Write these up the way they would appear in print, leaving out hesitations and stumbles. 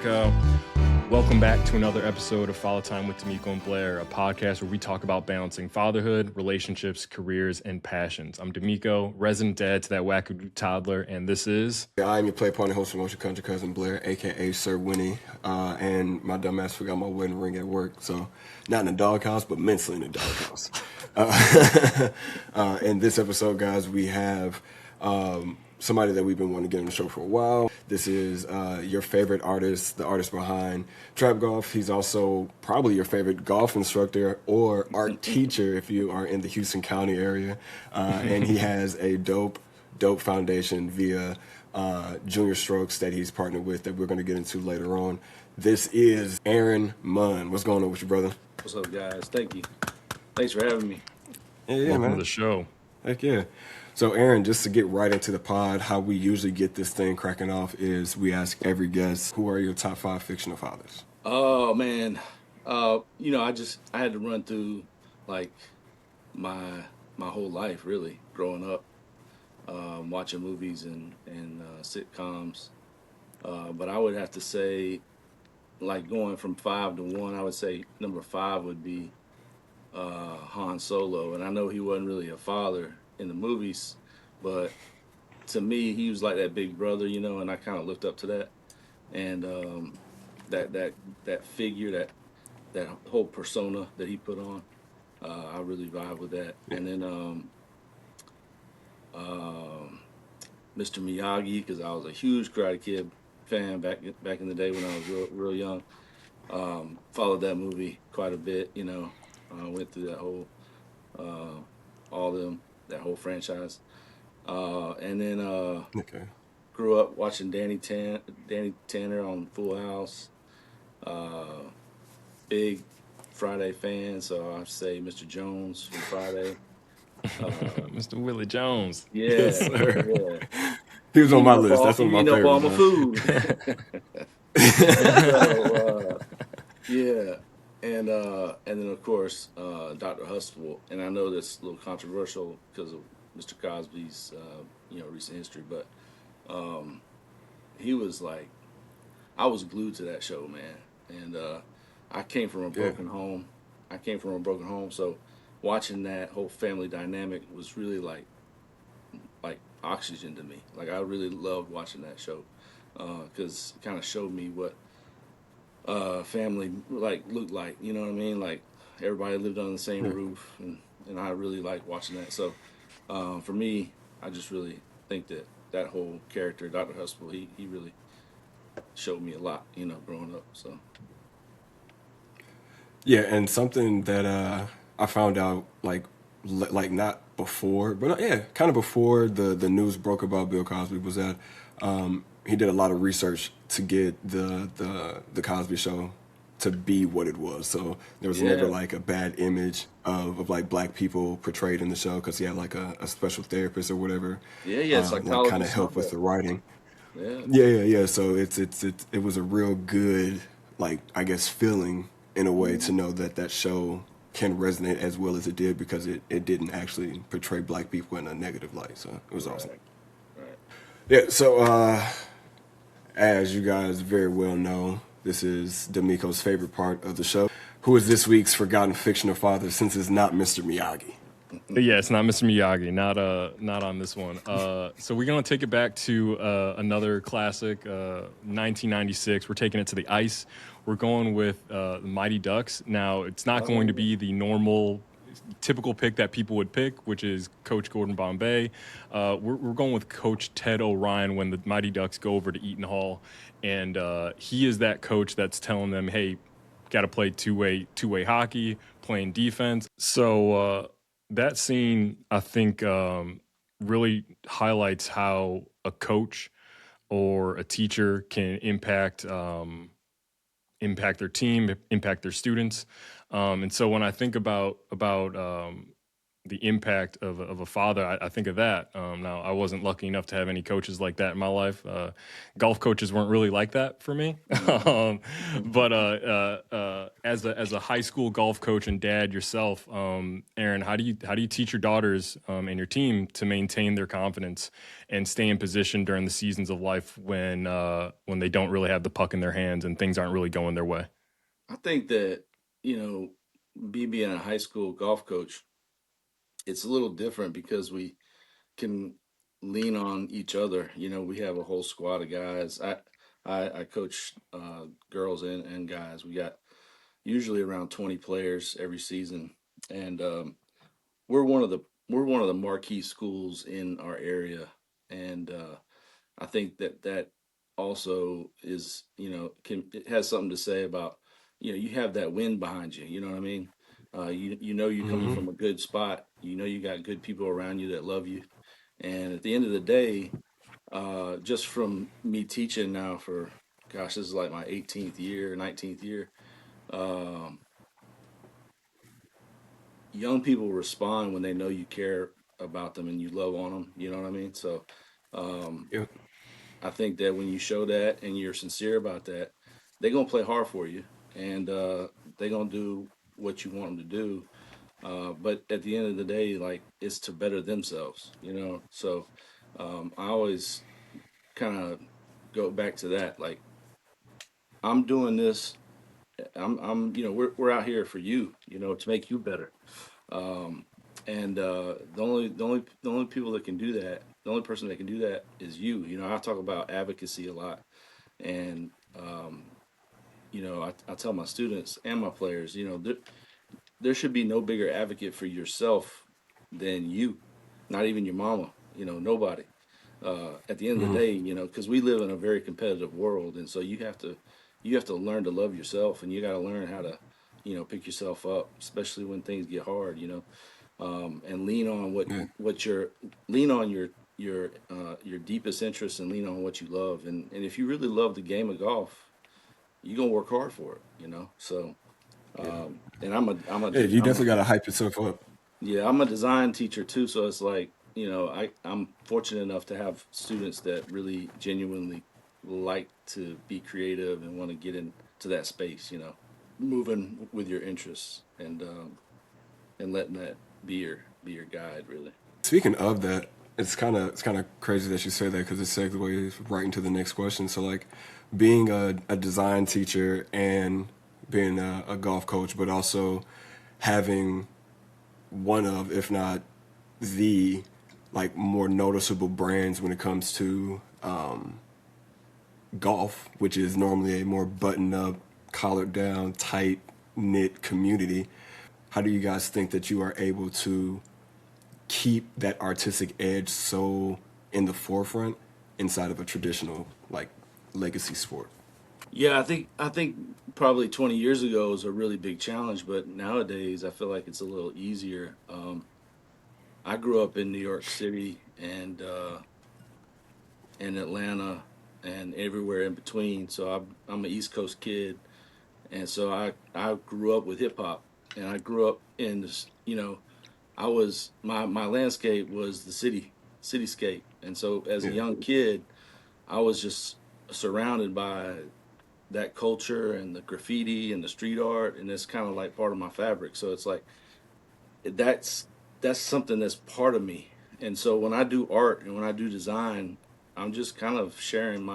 De'Meco. Welcome back to another episode of Follow Time with De'Meco Blair, a podcast where we talk about balancing fatherhood, relationships, careers, and passions. I'm De'Meco, resident dad to that wackadoo toddler, and this is... I'm your play partner, host of Motion Country Cousin Blair, a.k.a. Sir Winnie, and my dumbass forgot my wedding ring at work, so not in the doghouse, but mentally in the doghouse. In this episode, guys, we have somebody that we've been wanting to get on the show for a while. This is your favorite artist, the artist behind Trap Golf. He's also probably your favorite golf instructor or art teacher if you are in the Houston County area. And he has a dope foundation via Junior Strokes that he's partnered with that we're going to get into later on. This is Aaron Munn. What's going on with you, brother? What's up, guys? Thank you. Thanks for having me. Yeah, Welcome man. to the show. Heck yeah. So, Aaron, just to get right into the pod, how we usually get this thing cracking off is we ask every guest, who are your top 5 fictional fathers? Oh, man. I had to run through, like, my whole life, really, growing up, watching movies and sitcoms. But I would have to say, like, going from 5 to 1, I would say number 5 would be Han Solo. And I know he wasn't really a father in the movies, but to me he was like that big brother, and I kind of looked up to that, and that figure, that whole persona that he put on, I really vibe with that. And then Mr. Miyagi, because I was a huge Karate Kid fan back in the day when I was real young. Followed that movie quite a bit, went through that whole all of them, that whole franchise, and then grew up watching Danny Tanner on Full House. Big Friday fan, so I say Mr. Jones from Friday. Mr. Willie Jones. Yeah, Yes, sir. yeah. He was on my list. That's one of my favorites. All my food. So, yeah. And then of course Dr. Huxtable, and I know that's a little controversial because of Mr. Cosby's recent history, but he was like, I was glued to that show, man. And I came from a broken home. So watching that whole family dynamic was really like oxygen to me. Like, I really loved watching that show because it kind of showed me what family looked like, you know what I mean? Like, everybody lived under the same roof, and I really liked watching that. So for me, I just really think that whole character, Dr. Huxtable, he really showed me a lot, growing up. So Yeah, and something that I found out like not before, but kind of before the news broke about Bill Cosby was that he did a lot of research to get the Cosby Show to be what it was. So there was never like a bad image of like black people portrayed in the show because he had like a special therapist or whatever. it's like kind of help with the writing. Yeah. Yeah. So it was a real good, like, I guess, feeling in a way to know that show can resonate as well as it did because it didn't actually portray black people in a negative light. So it was awesome. Right. Yeah. So as you guys very well know, this is De'Meco's favorite part of the show. Who is this week's forgotten fictional father since it's not Mr. Miyagi? Yeah, it's not Mr. Miyagi, not on this one. So we're gonna take it back to another classic, 1996. We're taking it to the ice. We're going with the Mighty Ducks. Now, it's not going to be the normal, typical pick that people would pick, which is Coach Gordon Bombay. We're going with Coach Ted Orion when the Mighty Ducks go over to Eaton Hall, and he is that coach that's telling them, hey, got to play two-way hockey, playing defense. So that scene, I think, really highlights how a coach or a teacher can impact their team, impact their students. And so when I think about the impact of a father, I think of that. Now, I wasn't lucky enough to have any coaches like that in my life. Golf coaches weren't really like that for me. But as a high school golf coach and dad yourself, Aaron, how do you teach your daughters and your team to maintain their confidence and stay in position during the seasons of life when they don't really have the puck in their hands and things aren't really going their way? I think that, me being a high school golf coach, it's a little different because we can lean on each other. We have a whole squad of guys. I coach girls and guys. We got usually around 20 players every season, and we're one of the we're one of the marquee schools in our area, and I think that also is, it has something to say about, you have that wind behind you. You know what I mean? You're coming Hmm. from a good spot. You got good people around you that love you. And at the end of the day, just from me teaching now for, gosh, this is like my 18th year, 19th year. Um, Young people respond when they know you care about them and you love on them. You know what I mean? So, um, Yep. I think that when you show that and you're sincere about that, they're gonna play hard for you, and they're gonna do what you want them to do. But at the end of the day, like, it's to better themselves. So I always kind of go back to that. Like, I'm doing this. We're out here for you. To make you better. Um, and the only people that can do that, the only person that can do that is you. I talk about advocacy a lot, and I tell my students and my players, there should be no bigger advocate for yourself than you, not even your mama, nobody. At the end of the Hmm. day, because we live in a very competitive world, and so you have to learn to love yourself, and you got to learn how to, pick yourself up, especially when things get hard, and lean on Yeah. lean on your deepest interests, and lean on what you love, and if you really love the game of golf, you're gonna work hard for it. So, Yeah. and I'm a Yeah. des- You I'm a definitely got to hype yourself up. yeah, I'm a design teacher too, so it's like, I'm fortunate enough to have students that really genuinely like to be creative and want to get into that space, moving with your interests, and letting that be your guide, really. Speaking of that, it's kind of crazy that you say that because it segues right into the next question. So like, being a design teacher and being a golf coach, but also having one of, if not the, like more noticeable brands when it comes to golf, which is normally a more buttoned up, collared down, tight knit community. How do you guys think that you are able to keep that artistic edge so in the forefront inside of a traditional like legacy sport? Yeah, I think probably 20 years ago was a really big challenge, but nowadays I feel like it's a little easier. I grew up in New York City and Atlanta and everywhere in between, so I'm an East Coast kid, and so I grew up with hip hop, and I grew up in this. I was my landscape was the cityscape, and so as a Yeah. young kid, I was just surrounded by that culture and the graffiti and the street art, and it's kind of like part of my fabric. So it's like that's that's something that's part of me. And so when I do art and when I do design, I'm just kind of sharing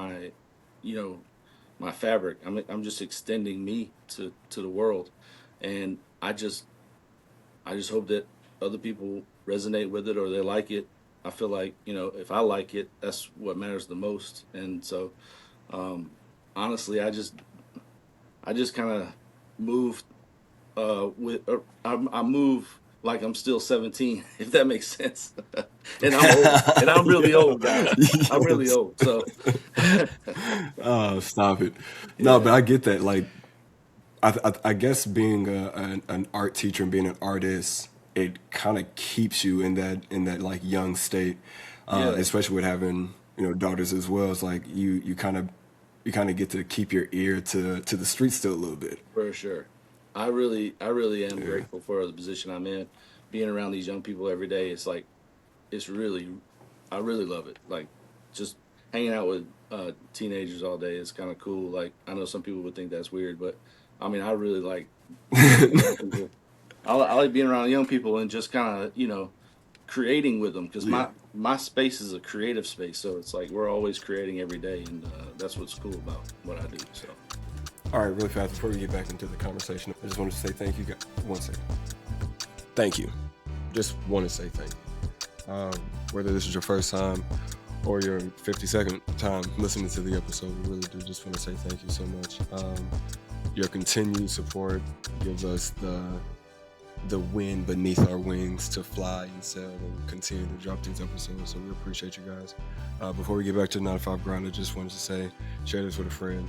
you know, my fabric. I'm just extending me to the world, and I just hope that other people resonate with it or they like it. I feel like, if I like it, that's what matters the most. And so, um, honestly, I just kind of move I move like I'm still 17, if that makes sense. And I'm old, and I'm really old, guys. I'm really Yes. old. So, Stop it. No, yeah, but I get that. Like, I guess being an art teacher and being an artist, it kind of keeps you in that like young state, yeah, especially with having daughters as well. It's like you kind of get to keep your ear to the streets still a little bit. for sure. I really am grateful for the position I'm in. Being around these young people every day, it's like it's really, I really love it. Like just hanging out with teenagers all day is kind of cool. Like I know some people would think that's weird, but I mean, I really like being around young people. I like being around young people and just kind of, creating with them because Yeah. my space is a creative space, so it's like we're always creating every day, and that's what's cool about what I do. So All right, really fast before we get back into the conversation, I just wanted to say thank you. One second. Thank you. Just want to say thank you. Whether this is your first time or your 52nd time listening to the episode, we really do just want to say thank you so much. Your continued support gives us the wind beneath our wings to fly and sail and continue to drop these episodes. So we appreciate you guys. Before we get back to the 9 to 5 grind, I just wanted to say, share this with a friend.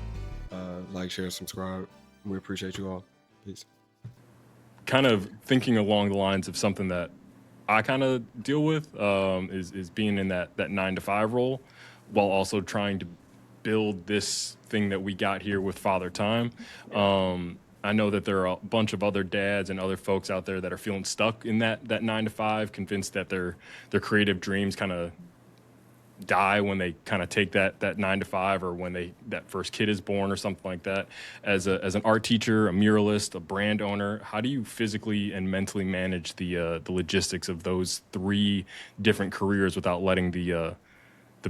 Like, share, subscribe. We appreciate you all. Peace. Kind of thinking along the lines of something that I kind of deal with is being in that 9 to 5 role while also trying to build this thing that we got here with Father Time. I know that there are a bunch of other dads and other folks out there that are feeling stuck in that 9 to 5, convinced that their creative dreams kind of die when they kind of take that 9 to 5 or when that first kid is born or something like that. As an art teacher, a muralist, a brand owner, how do you physically and mentally manage the logistics of those 3 different careers without letting the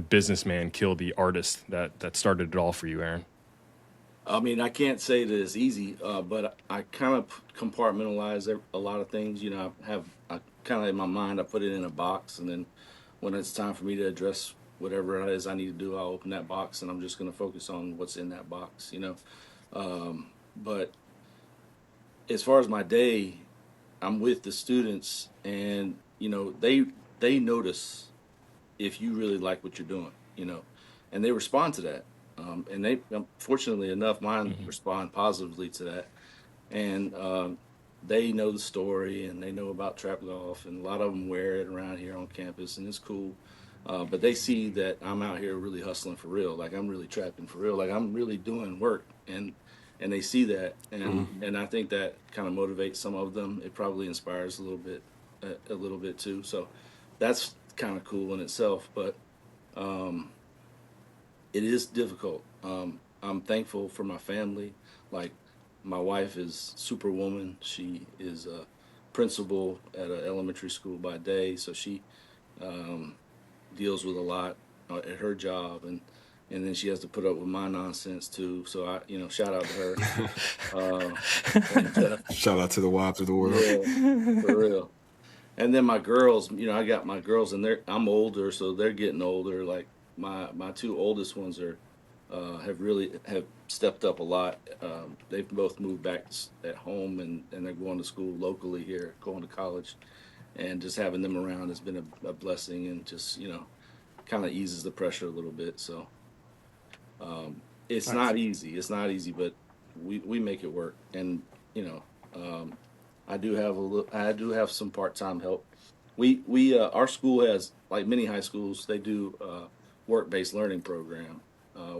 businessman kill the artist that started it all for you, Aaron? I mean, I can't say that it's easy, but I kind of compartmentalize a lot of things. I kind of in my mind, I put it in a box, and then when it's time for me to address whatever it is I need to do, I'll open that box, and I'm just going to focus on what's in that box. But as far as my day, I'm with the students, and they notice if you really like what you're doing, and they respond to that. And they, fortunately enough, mine respond positively to that. And they know the story and they know about trap golf, and a lot of them wear it around here on campus, and it's cool. But they see that I'm out here really hustling for real, like I'm really trapping for real, like I'm really doing work, and they see that, and I think that kind of motivates some of them. It probably inspires a little bit too. So that's kind of cool in itself, but. It is difficult. I'm thankful for my family. Like my wife is superwoman. She is a principal at an elementary school by day, so she um, deals with a lot at her job, and then she has to put up with my nonsense too. So shout out to her. Uh, and Shout out to the wives of the world. yeah, for real. And then my girls, I got my girls, and I'm older, so they're getting older. Like my 2 oldest ones have stepped up a lot. They've both moved back at home, and they're going to school locally here, going to college, and just having them around has been a blessing, and just kind of eases the pressure a little bit. So it's Nice. not easy. It's not easy, but we make it work. And um, I do have some part-time help. Our school has, like many high schools, they do work-based learning program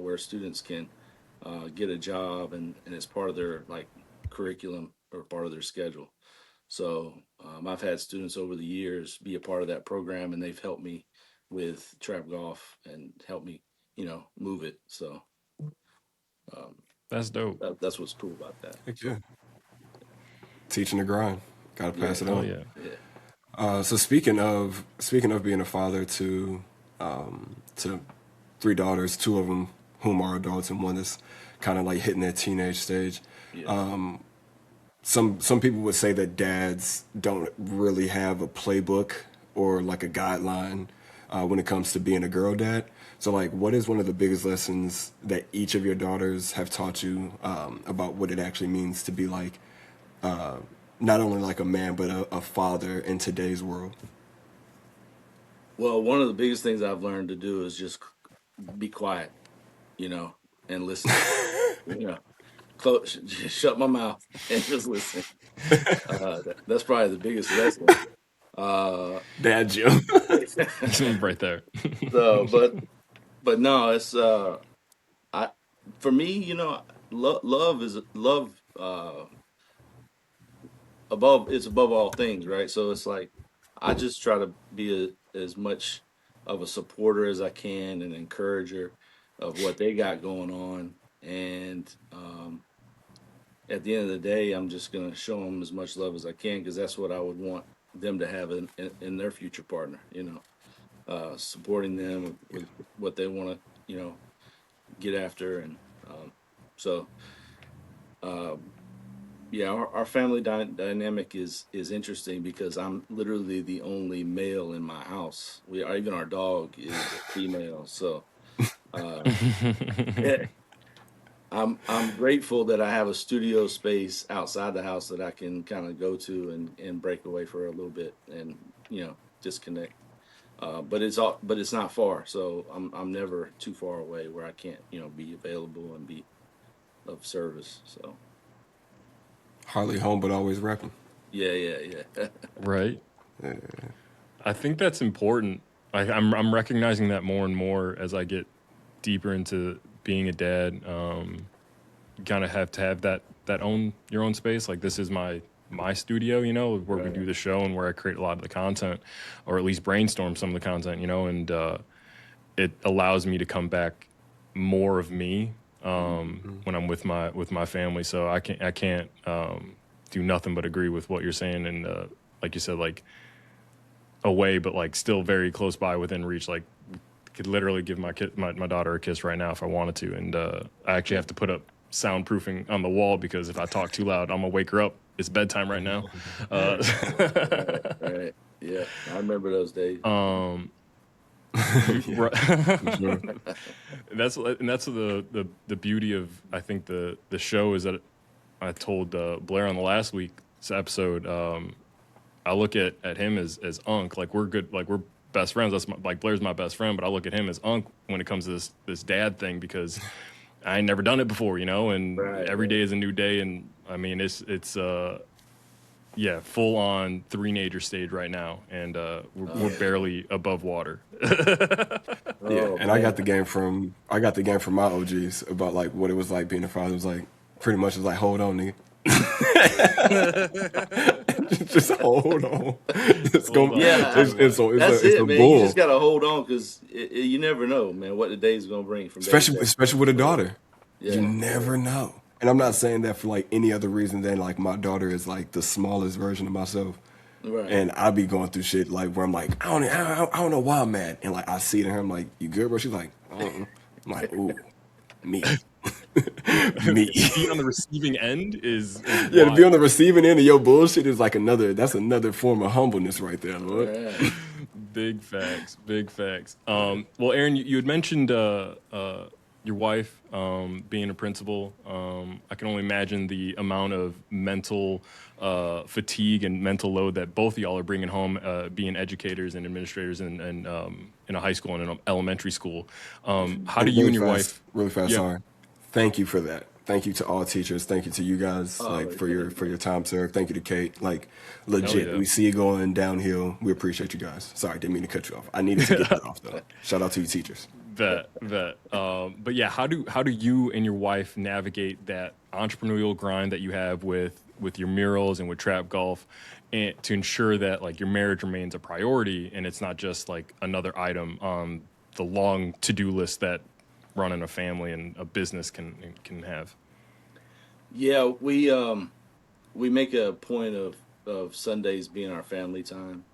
where students can get a job, and it's part of their like curriculum or part of their schedule. So I've had students over the years be a part of that program, and they've helped me with trap golf and helped me, move it. So um, That's dope. that's what's cool about that. Heck yeah. Teaching the grind. Gotta Yeah, pass it Hell on. yeah. yeah. So speaking of being a father to 3 daughters, 2 of them whom are adults and one is kind of like hitting that teenage stage. Yeah. Some people would say that dads don't really have a playbook or like a guideline when it comes to being a girl dad. So like, what is one of the biggest lessons that each of your daughters have taught you about what it actually means to be like not only like a man but a father in today's world? Well, one of the biggest things I've learned to do is just be quiet, and listen. You know, just shut my mouth and just listen. That's probably the biggest lesson. Uh, Dad Jim. Right there. so, but no, it's I for me, love is love. above all things, right? So it's like I just try to be as much of a supporter as I can, and encourager of what they got going on. And at the end of the day, I'm just gonna show them as much love as I can, because that's what I would want them to have in their future partner. Supporting them with what they want to, get after. And so yeah, our family dynamic is interesting, because I'm literally the only male in my house. Even our dog is female. So uh, yeah, I'm grateful that I have a studio space outside the house that I can kind of go to and break away for a little bit, and disconnect. But it's not far, so I'm never too far away where I can't be available and be of service. So Hardly home, but always repping. yeah. Right. I think that's important. I'm recognizing that more and more as I get deeper into being a dad. You kind of have to have your own space. Like, this is my studio, where we do the show and where I create a lot of the content, or at least brainstorm some of the content, and it allows me to come back more of me when I'm with my family. So I can't do nothing but agree with what you're saying. And like you said, like, away, but like still very close by, within reach. Like, could literally give my daughter a kiss right now if I wanted to. And I actually have to put up soundproofing on the wall, because if I talk too loud, I'm gonna wake her up. It's bedtime right now. Right. Yeah, I remember those days. Right. Sure. That's the beauty of, I think, the show is that I told Blair on the last week's episode. I look at him as Unc. Like, we're good. Like, we're best friends. Like, Blair's my best friend, but I look at him as Unc when it comes to this dad thing, because I ain't never done it before, and every day is a new day. And I mean, it's full on three-nager stage right now, and we're barely above water. Yeah, and I got the game from my OGs about like what it was like being a father. It was like pretty much like, hold on, nigga. Just hold on. It's gonna. Yeah, It's that's a it, man. bull. You just gotta hold on, because you never know, man, what the day's gonna bring from day to day. Especially with a daughter. Yeah. You never know. And I'm not saying that for like any other reason than like my daughter is like the smallest version of myself. Right. And I be going through shit like where I'm like, I don't know why I'm mad. And like I see it in her, I'm like, you good, bro? She's like, I'm like, ooh, me. Me. Being on the receiving end is Yeah, to be on wild. the receiving end of your bullshit is like that's another form of humbleness right there, Lord. Right. Big facts, big facts. Well, Aaron, you had mentioned your wife being a principal. I can only imagine the amount of mental fatigue and mental load that both of y'all are bringing home, being educators and administrators in a high school and in an elementary school. How do you and your wife? Really fast, Yeah. sorry. Thank you for that. Thank you to all teachers. Thank you to you guys, like thank for your time served. Thank you to Kate. Like legit, yeah. we see it going downhill. We appreciate you guys. Sorry, didn't mean to cut you off. I needed to get that off though. Shout out to you teachers. That. But yeah, how do you and your wife navigate that entrepreneurial grind that you have with your murals and with trap golf, and to ensure that like your marriage remains a priority and it's not just like another item on the long to-do list that running a family and a business can have? Yeah, we make a point of Sundays being our family time.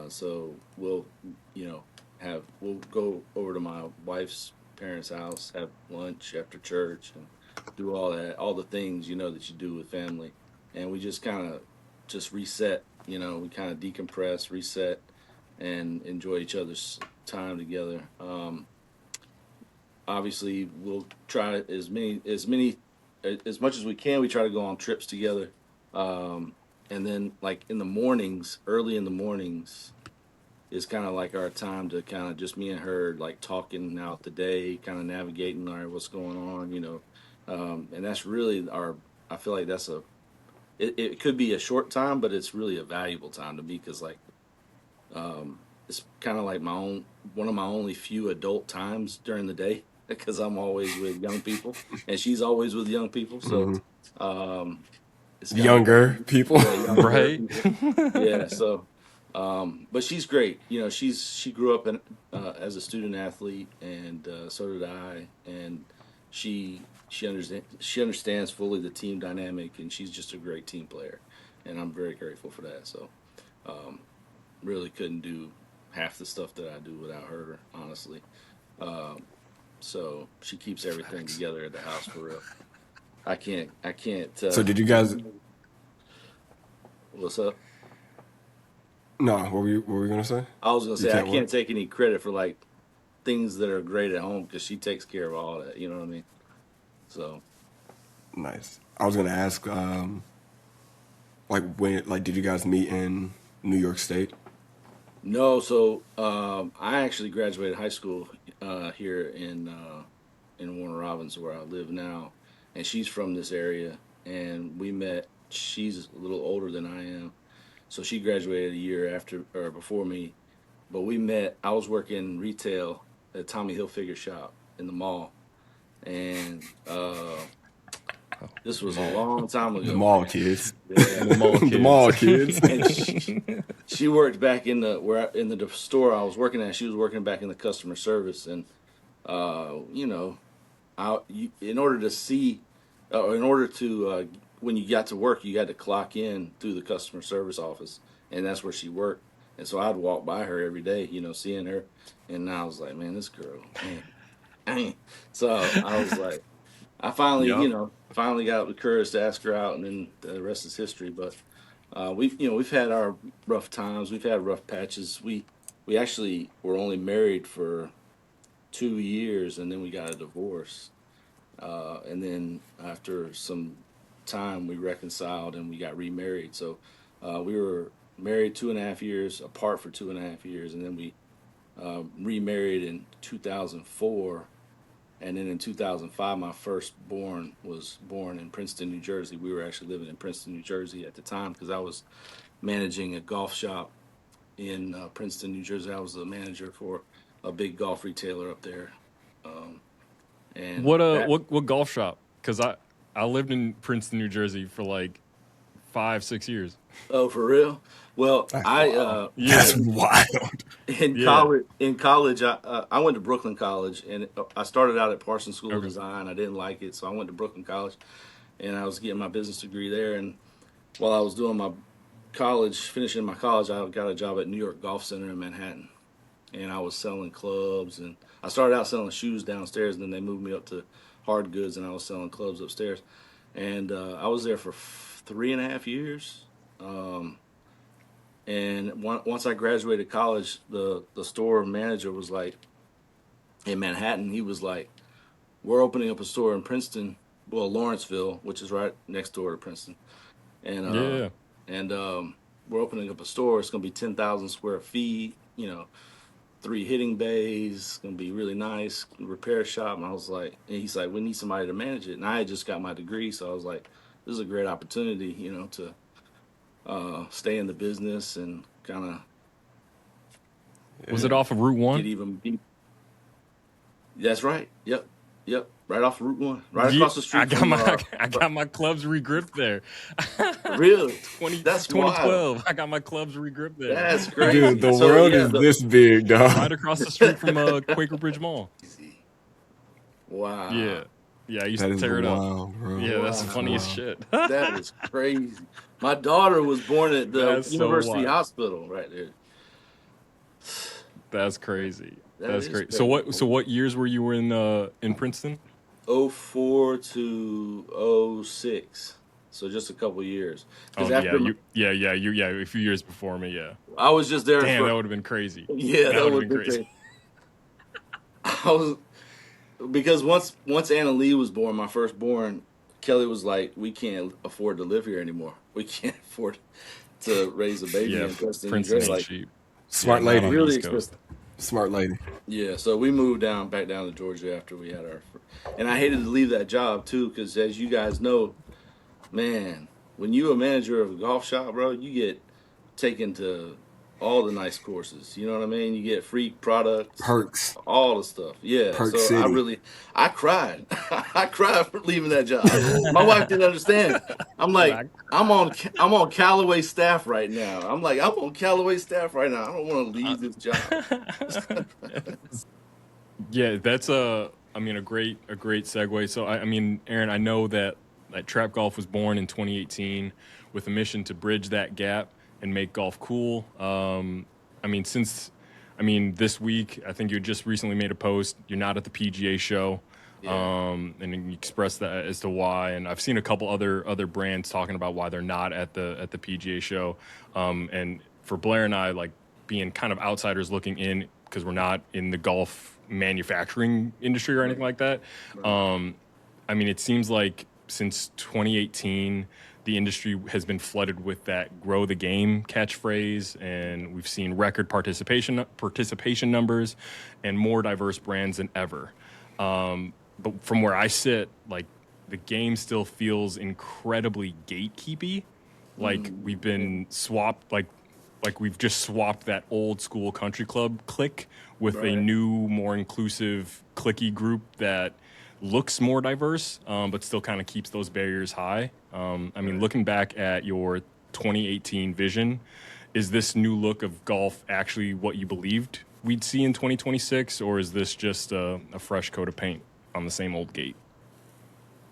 So we'll we'll go over to my wife's parents' house, have lunch after church, and do all the things that you do with family. And we just kind of just reset. We kind of decompress, reset, and enjoy each other's time together. Obviously, we'll try as much as we can. We try to go on trips together. And then like in the mornings, early in the mornings, is kind of like our time to kind of just me and her like talking out the day, kind of navigating, all right, what's going on. And that's really I feel like it could be a short time, but it's really a valuable time to me, because like it's kind of like one of my only few adult times during the day, because I'm always with young people and she's always with young people. So it's kind of Younger people. younger Right? people. Yeah, so but she's great. You know, she grew up as a student athlete, and so did I. And she understands fully the team dynamic, and she's just a great team player. And I'm very grateful for that. So um, really couldn't do half the stuff that I do without her, honestly. Um, so she keeps everything Facts. together at the house for real. I can't. So did you guys? What's up? No, what were we gonna say? I was gonna You say I can't can't what? take any credit for like things that are great at home because she takes care of all that. You know what I mean? So Nice. I was gonna ask, like like, did you guys meet in New York State? no, so I actually graduated high school here in Warner Robins where I live now, and she's from this area, and we met. She's a little older than I am, so she graduated a year after or before me. But we met. I was working retail at Tommy Hilfiger shop in the mall, and this was a long time The ago, mall man. kids. Yeah, The mall The kids. mall kids. and she worked back in in the store I was working at. She was working back in the customer service, and you know, in order to see, in order to when you got to work, you had to clock in through the customer service office, and that's where she worked. And so I'd walk by her every day, you know, seeing her, and I was like, man, this girl, man, dang. So I was like, I finally, Yup. finally got the courage to ask her out, and then the rest is history. But we've had our rough times, we've had rough patches. We actually were only married for 2 years, and then we got a divorce. And then after some time, we reconciled and we got remarried. So we were married 2.5 years, apart for 2.5 years, and then we remarried in 2004. And then in 2005, my firstborn was born in Princeton, New Jersey. We were actually living in Princeton, New Jersey at the time because I was managing a golf shop in Princeton, New Jersey. I was the manager for a big golf retailer up there. Um, and that, What golf shop? Because I lived in Princeton, New Jersey for like 5, 6 years. oh, for real? Well, That's wild. Yeah. That's wild. Yeah. in college, I went to Brooklyn College, and I started out at Parsons School of Okay. Design. I didn't like it, so I went to Brooklyn College, and I was getting my business degree there. And while I was doing my college, finishing my college, I got a job at New York Golf Center in Manhattan, and I was selling clubs. And I started out selling shoes downstairs, and then they moved me up to hard goods, and I was selling clubs upstairs. And I was there for 3.5 years. Um, and once I graduated college, the store manager was like, in Manhattan, he was like, "We're opening up a store in Princeton, well, Lawrenceville, which is right next door to Princeton, and Yeah. we're opening up a store. It's gonna be 10,000 square feet. You know, 3 hitting bays. It's gonna be really nice. Repair shop." And I was like, and he's like, "We need somebody to manage it." And I had just got my degree, so I was like, "This is a great opportunity, to stay in the business and kind of, Was you it know, off of Route get One? even deep." That's right. Yep. Yep. Right off Route 1, right Yeah. across the street from. I got my clubs regripped there. Really, 20 that's wild. 2012. I got my clubs regripped there. That's Dude, crazy. the So world yeah, is this big, dog. Right across the street from Quaker Bridge Mall. easy. Wow. Yeah. Yeah, I used That to is tear it up. wild, bro. Yeah, that's the That's Wow. funniest wild. shit. That is crazy. My daughter was born at the That's so University wild. Hospital right there. That's crazy. That That's is great. So crazy. what years were you in Princeton? '04 to '06. So just a couple years. Oh Because yeah, after a few years before me, yeah. I was just there Damn, for, that would have been crazy. yeah, That that would have would been be crazy. crazy. I was because once Anna Lee was born, my firstborn, Kelly was like, "We can't afford to live here anymore. We can't afford to raise a baby Yeah, in Princeton, New Princeton Jersey. ain't Like, cheap. Yeah, Smart not on lady. the really East expensive." Coast. Smart lady. Yeah, so we moved back down to Georgia after we had and I hated to leave that job too, because as you guys know, man, when you a manager of a golf shop, bro, you get taken to all the nice courses. You know what I mean? You get free products, Perks, all the stuff. Yeah. Perk So City. I cried. I cried for leaving that job. My wife didn't understand. I'm like, Like, I'm on Callaway staff right now. I'm on Callaway staff right now. I don't want to leave this job. yeah, that's I mean, a great segue. So I mean, Aaron, I know that Trap Golf was born in 2018 with a mission to bridge that gap and make golf cool. I mean, this week, I think you just recently made a post. You're not at the PGA show, Yeah. and you expressed that as to why. And I've seen a couple other brands talking about why they're not at the PGA show. And for Blair and I, like being kind of outsiders looking in because we're not in the golf manufacturing industry or anything like that. Right. I mean, it seems like since 2018, the industry has been flooded with that "grow the game" catchphrase, and we've seen record participation numbers and more diverse brands than ever. But from where I sit, like the game still feels incredibly gatekeepy. Like we've Yeah. been swapped, like we've just swapped that old school country club clique with a Right. new, more inclusive, clicky group that looks more diverse, but still kind of keeps those barriers high. I mean, Right. looking back at your 2018 vision, is this new look of golf actually what you believed we'd see in 2026, or is this just a fresh coat of paint on the same old gate?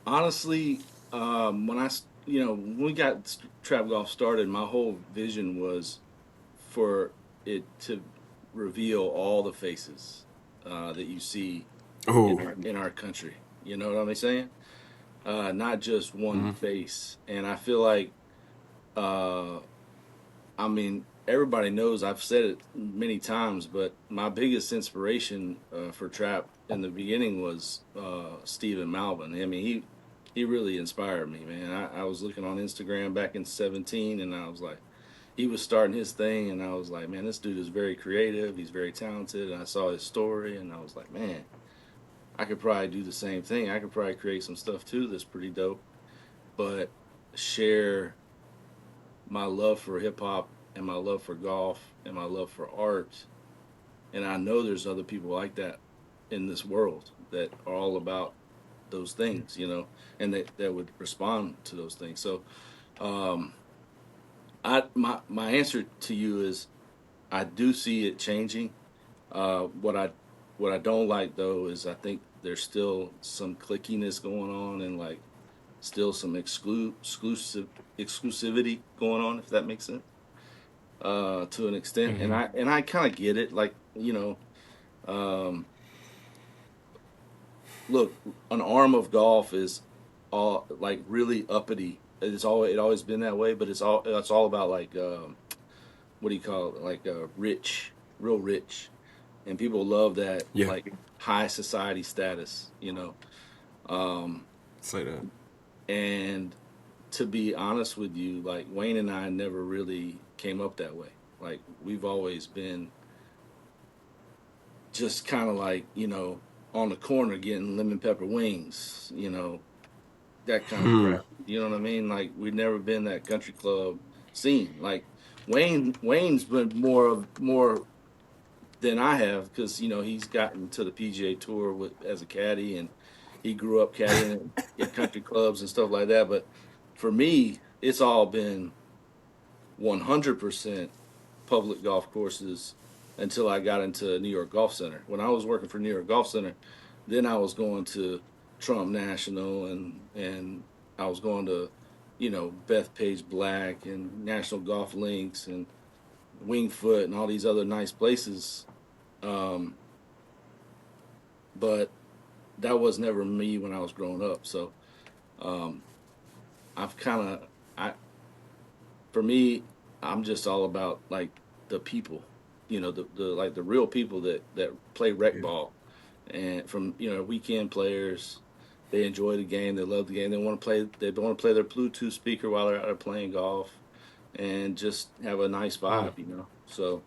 Honestly, when we got Trap Golf started, my whole vision was for it to reveal all the faces that you see Oh, in our country. You know what I'm saying? Not just one face. And I feel like, uh, I mean, everybody knows I've said it many times, but my biggest inspiration for trap in the beginning was Stephen Malvin. I mean, he really inspired me, man. I was looking on Instagram back in 17, and I was like, he was starting his thing, and I was like, man, this dude is very creative. He's very talented. And I saw his story, and I was like, man, I could probably do the same thing. I could probably create some stuff too that's pretty dope, but share my love for hip hop and my love for golf and my love for art. And I know there's other people like that in this world that are all about those things, and that would respond to those things. So, um, my answer to you is I do see it changing. What I don't like though is I think there's still some clickiness going on and like still some exclusivity going on, if that makes sense, to an extent. And Hmm. I kind of get it. Like, um, look, an arm of golf is all like really uppity. It always been that way, but it's all about like what do you call it? Like rich, real rich, and people love that yeah. like high society status. Um, Say that. and to be honest with you, like Wayne and I never really came up that way. Like we've always been just kind of like, on the corner getting lemon pepper wings, that kind of crap. You know what I mean? Like we've never been that country club scene. Like Wayne's been more than I have because he's gotten to the PGA Tour as a caddy and he grew up caddying at country clubs and stuff like that. But for me, it's all been 100% public golf courses until I got into New York Golf Center. When I was working for New York Golf Center, then I was going to Trump National and I was going to, Bethpage Black and National Golf Links and Wingfoot and all these other nice places. Um, but that was never me when I was growing up. So um, I've kind of I for me, I'm just all about like the people, the like the real people that play rec Yeah. ball, and from weekend players, they enjoy the game, they love the game, they want to play their Bluetooth speaker while they're out there playing golf, and just have a nice vibe. So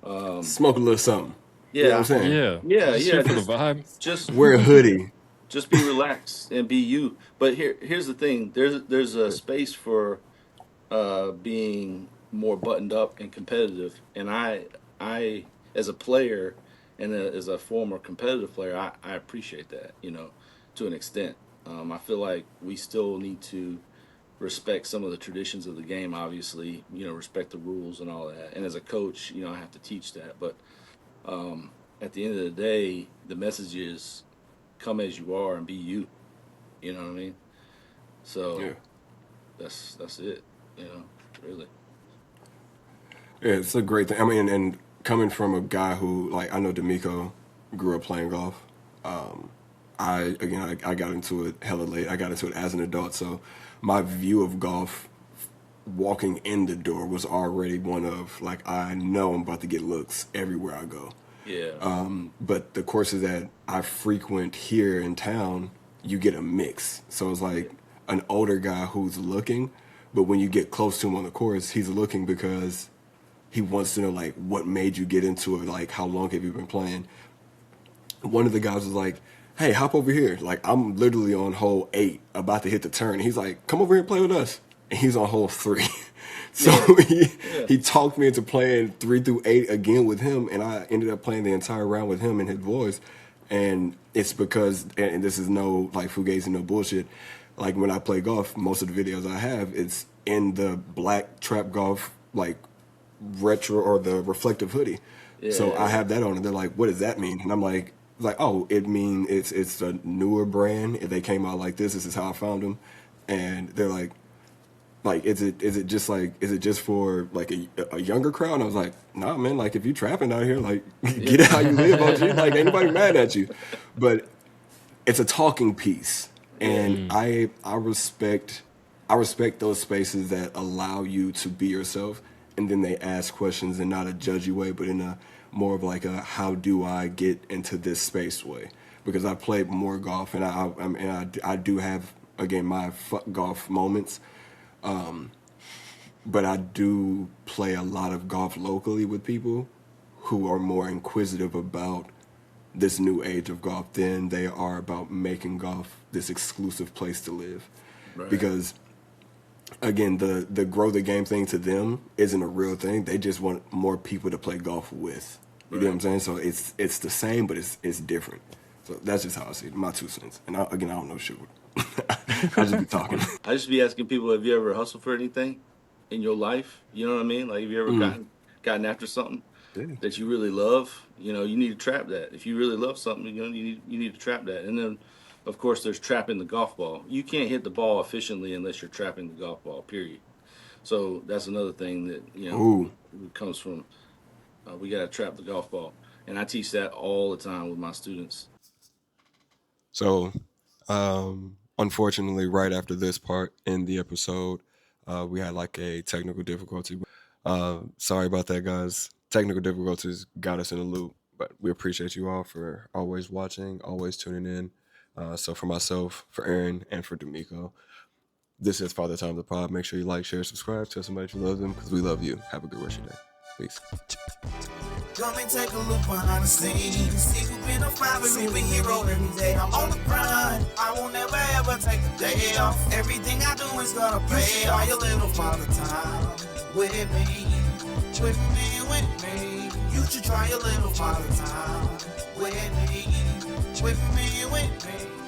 um, Smoke a little something. You know what I'm yeah, saying? Yeah, yeah, just yeah, here for the just vibe. just Wear a hoodie. just be relaxed and be you. But here's the thing: there's a space for being more buttoned up and competitive. And I as a player and as a former competitive player, I appreciate that, to an extent. I feel like we still need to respect some of the traditions of the game, obviously, respect the rules and all that. And as a coach, I have to teach that. But at the end of the day, the message is come as you are and be you. You know what I mean? So Yeah. that's it, really. Yeah, it's a great thing. I mean, and coming from a guy who, like, I know De'Meco grew up playing golf. I got into it hella late. I got into it as an adult, so my view of golf walking in the door was already one of, like, I know I'm about to get looks everywhere I go. Yeah. But the courses that I frequent here in town, you get a mix. So it's like an older guy who's looking, but when you get close to him on the course, he's looking because he wants to know, like, what made you get into it? Like, how long have you been playing? One of the guys was like, hey, hop over here. Like, I'm literally on hole 8, about to hit the turn. He's like, come over here and play with us. And he's on hole 3. So he talked me into playing 3 through 8 again with him, and I ended up playing the entire round with him and his boys. And it's because, and this is no, like, fugazi, no bullshit, like, when I play golf, most of the videos I have, it's in the black trap golf, like, retro or the reflective hoodie. So I have that on, and they're like, what does that mean? And I'm like, oh, it means it's a newer brand. If they came out like this is how I found them. And they're like, is it just for, like, a younger crowd? And I was like, nah, man, like, if you trapping out here, like, get it how you live, OG. Like, ain't nobody mad at you. But it's a talking piece. And I respect those spaces that allow you to be yourself, and then they ask questions in not a judgy way, but in a more of like a how do I get into this space way. Because I played more golf, and I do have, again, my fuck golf moments. But I do play a lot of golf locally with people who are more inquisitive about this new age of golf than they are about making golf this exclusive place to live. Right. Because, again, the grow the game thing to them isn't a real thing. They just want more people to play golf with. You know what I'm saying? So it's the same, but it's different. So that's just how I see it, my 2 cents. And I don't know shit. I just be talking. I just be asking people, have you ever hustled for anything in your life? You know what I mean? Like, have you ever gotten after something that you really love? You need to trap that. If you really love something, you need to trap that. And then, of course, there's trapping the golf ball. You can't hit the ball efficiently unless you're trapping the golf ball, period. So that's another thing that, comes from, we got to trap the golf ball. And I teach that all the time with my students. So, unfortunately, right after this part in the episode, we had like a technical difficulty. Sorry about that, guys. Technical difficulties got us in a loop, but we appreciate you all for always watching, always tuning in. So for myself, for Aaron, and for De'Meco, this is Father Time the Pod. Make sure you like, share, subscribe, tell somebody you love them, because we love you. Have a good rest of your day. Peace. Come and take a look behind the scenes. See who's been a five superhero every day. I'm on the grind. I won't never ever take a day off. Everything I do is gonna pay off. Your little Father Time with me, with me, with me. You should try a little Father Time with me, with me, with me.